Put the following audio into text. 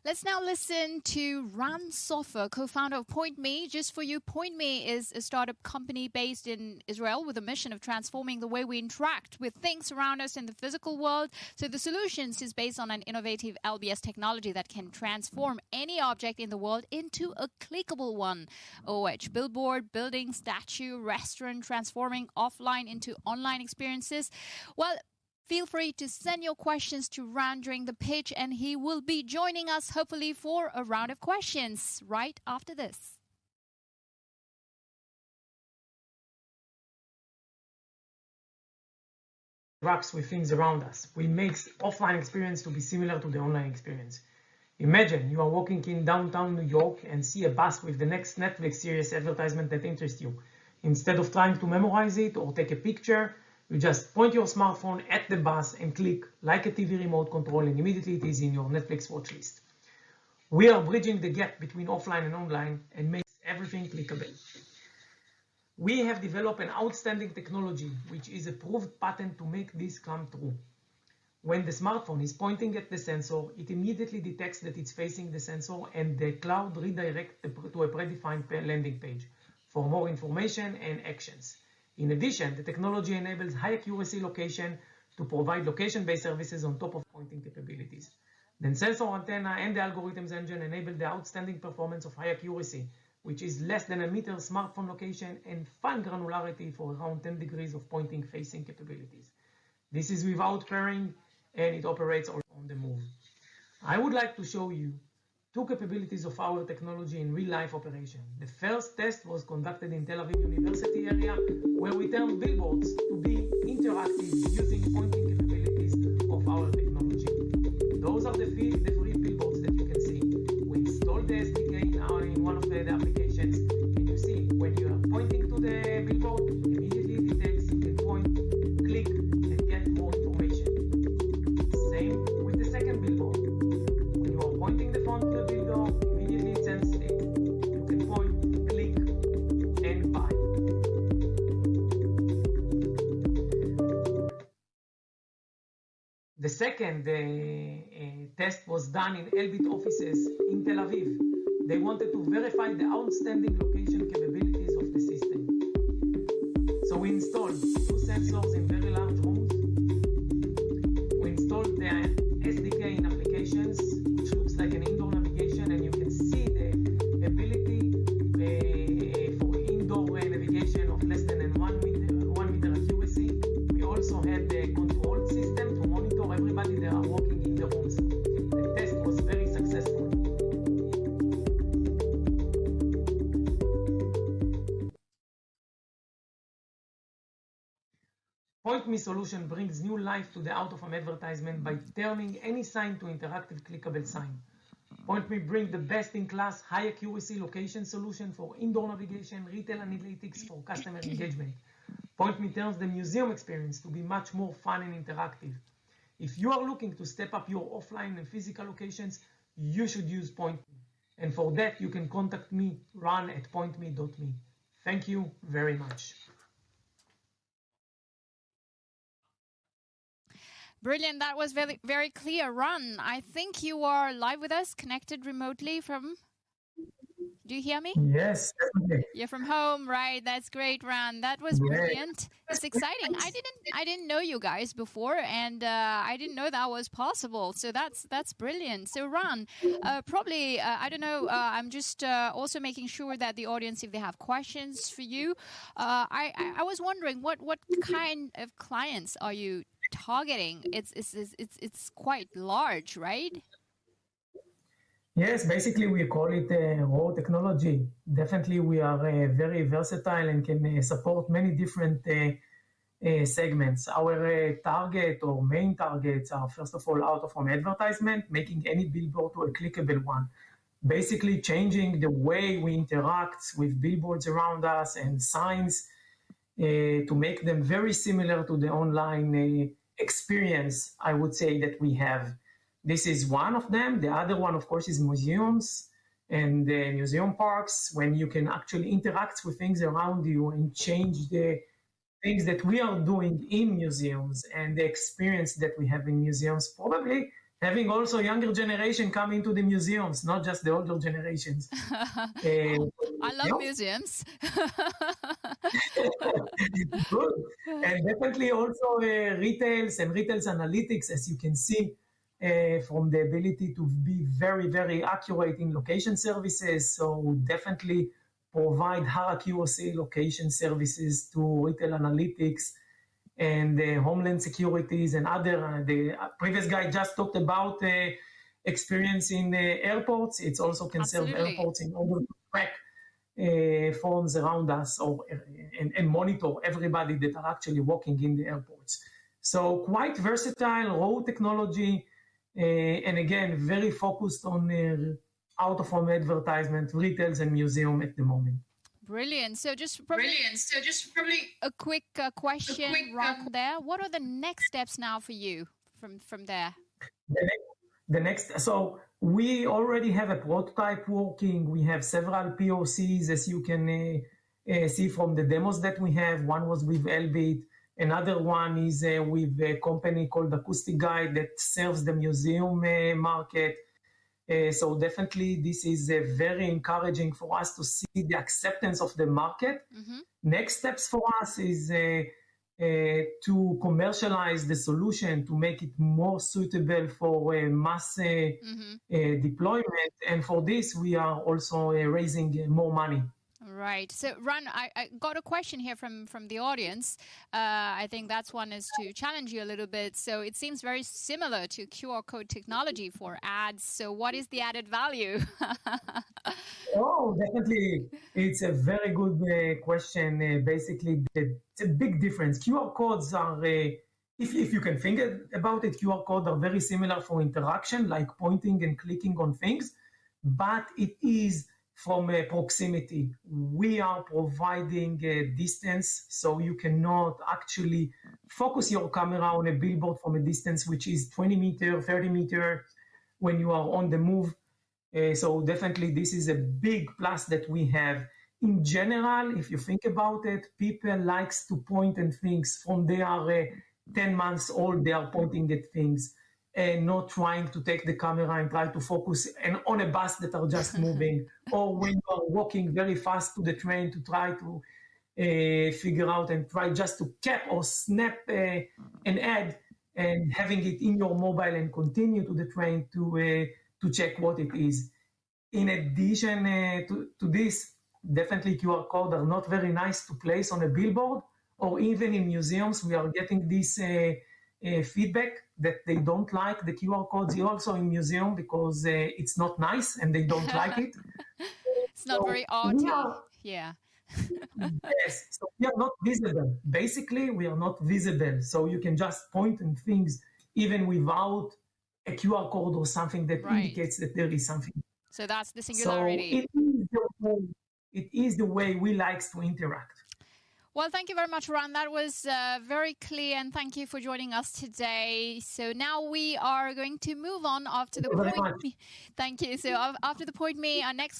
Let's now listen to Ran Sofer, co-founder of PointMe. Just for you, PointMe is a startup company based in Israel with a mission of transforming the way we interact with things around us in the physical world. So the solutions is based on an innovative LBS technology that can transform any object in the world into a clickable one. OH, billboard, building, statue, restaurant, transforming offline into online experiences. Well, feel free to send your questions to Ran during the pitch, and he will be joining us hopefully for a round of questions right after this. Interacts with things around us. We make offline experience to be similar to the online experience. Imagine you are walking in downtown New York and see a bus with the next Netflix series advertisement that interests you. Instead of trying to memorize it or take a picture, you just point your smartphone at the bus and click like a TV remote control, and immediately it is in your Netflix watch list. We are bridging the gap between offline and online and makes everything clickable. We have developed an outstanding technology, which is a proved patent to make this come true. When the smartphone is pointing at the sensor, it immediately detects that it's facing the sensor, and the cloud redirects to a predefined landing page for more information and actions. In addition, the technology enables high accuracy location to provide location-based services on top of pointing capabilities. Then sensor antenna and the algorithms engine enable the outstanding performance of high accuracy, which is less than a meter smartphone location, and fine granularity for around 10 degrees of pointing facing capabilities. This is without pairing, and it operates on the move. I would like to show you two capabilities of our technology in real-life operation. The first test was conducted in Tel Aviv University area, where we turned billboards to be interactive using pointing capabilities of our technology. Those are the free billboards that you can see. We installed the SDK in one of the applications, and you see when you are pointing to the billboard, immediately it detects, you can point, click, and get more information. Same with the second billboard. When you are pointing the phone to the billboard, immediately it sends it. You can point, click, and buy. The second test was done in Elbit offices in Tel Aviv. They wanted to verify the outstanding location capabilities of the system. So we installed two sensors in very large rooms. We installed the SDK in applications, which looks like an indoor navigation, and you can see the ability for indoor navigation of less than 1 meter accuracy. We also had the control system to monitor everybody that are walking in the rooms. The test was very successful. PointMe solution brings new life to the out-of-home advertisement by turning any sign to interactive clickable sign. PointMe brings the best-in-class high-accuracy location solution for indoor navigation, retail analytics for customer engagement. PointMe turns the museum experience to be much more fun and interactive. If you are looking to step up your offline and physical locations, you should use PointMe. And for that, you can contact me, Ran at pointme.me. Thank you very much. Brilliant. That was very, very clear. Ran, I think you are live with us, connected remotely from... Do you hear me? Yes, definitely. You're from home, right? That's great, Ran. That was brilliant. It's exciting. I didn't know you guys before, and I didn't know that was possible. So that's brilliant. So Ran, probably I don't know. I'm just also making sure that the audience, if they have questions for you, I was wondering what kind of clients are you targeting? It's quite large, right? Yes, basically we call it raw technology. Definitely we are very versatile and can support many different segments. Our target or main targets are, first of all, out-of-home advertisement, making any billboard to a clickable one. Basically changing the way we interact with billboards around us and signs to make them very similar to the online experience, I would say, that we have. This is one of them. The other one, of course, is museums and museum parks, when you can actually interact with things around you and change the things that we are doing in museums and the experience that we have in museums, probably having also younger generation come into the museums, not just the older generations. I love museums. Good. And definitely also retails and retails analytics, as you can see, from the ability to be very, very accurate in location services. So definitely provide high accuracy location services to retail analytics and homeland securities and other. The previous guy just talked about experience in airports. It also can serve airports in order to track phones around us and monitor everybody that are actually walking in the airports. So quite versatile, raw technology, and again, very focused on out-of-home advertisement, retails, and museum at the moment. Brilliant. So just probably a quick question Ron, there. What are the next steps now for you from there? So we already have a prototype working. We have several POCs, as you can see from the demos that we have. One was with Elbit. Another one is with a company called Acoustic Guide that serves the museum market. So definitely this is very encouraging for us to see the acceptance of the market. Mm-hmm. Next steps for us is to commercialize the solution, to make it more suitable for mass deployment. And for this, we are also raising more money. Right. So, Ran, I got a question here from the audience. I think that's one is to challenge you a little bit. So it seems very similar to QR code technology for ads. So what is the added value? Oh, definitely. It's a very good question. Basically, it's a big difference. QR codes are, if you can think about it, QR codes are very similar for interaction, like pointing and clicking on things, but it is from proximity. We are providing distance, so you cannot actually focus your camera on a billboard from a distance, which is 20 meter, 30 meter when you are on the move. So definitely this is a big plus that we have. In general, if you think about it, people likes to point at things from they are 10 months old, they are pointing at things and not trying to take the camera and try to focus on a bus that are just moving, or when you are walking very fast to the train to try to figure out and try just to cap or snap an ad and having it in your mobile and continue to the train to check what it is. In addition to this, definitely QR codes are not very nice to place on a billboard, or even in museums. We are getting this feedback that they don't like the QR codes also in museum because it's not nice and they don't like it. It's not very arty. Yeah. Yes, so we are not visible. Basically, we are not visible. So you can just point in things even without a QR code or something that indicates that there is something. So that's the singularity. So it is the way we like to interact. Well, thank you very much, Ran. That was very clear, and thank you for joining us today. So now we are going to move on after the PointMe. Thank you. So after the PointMe, our next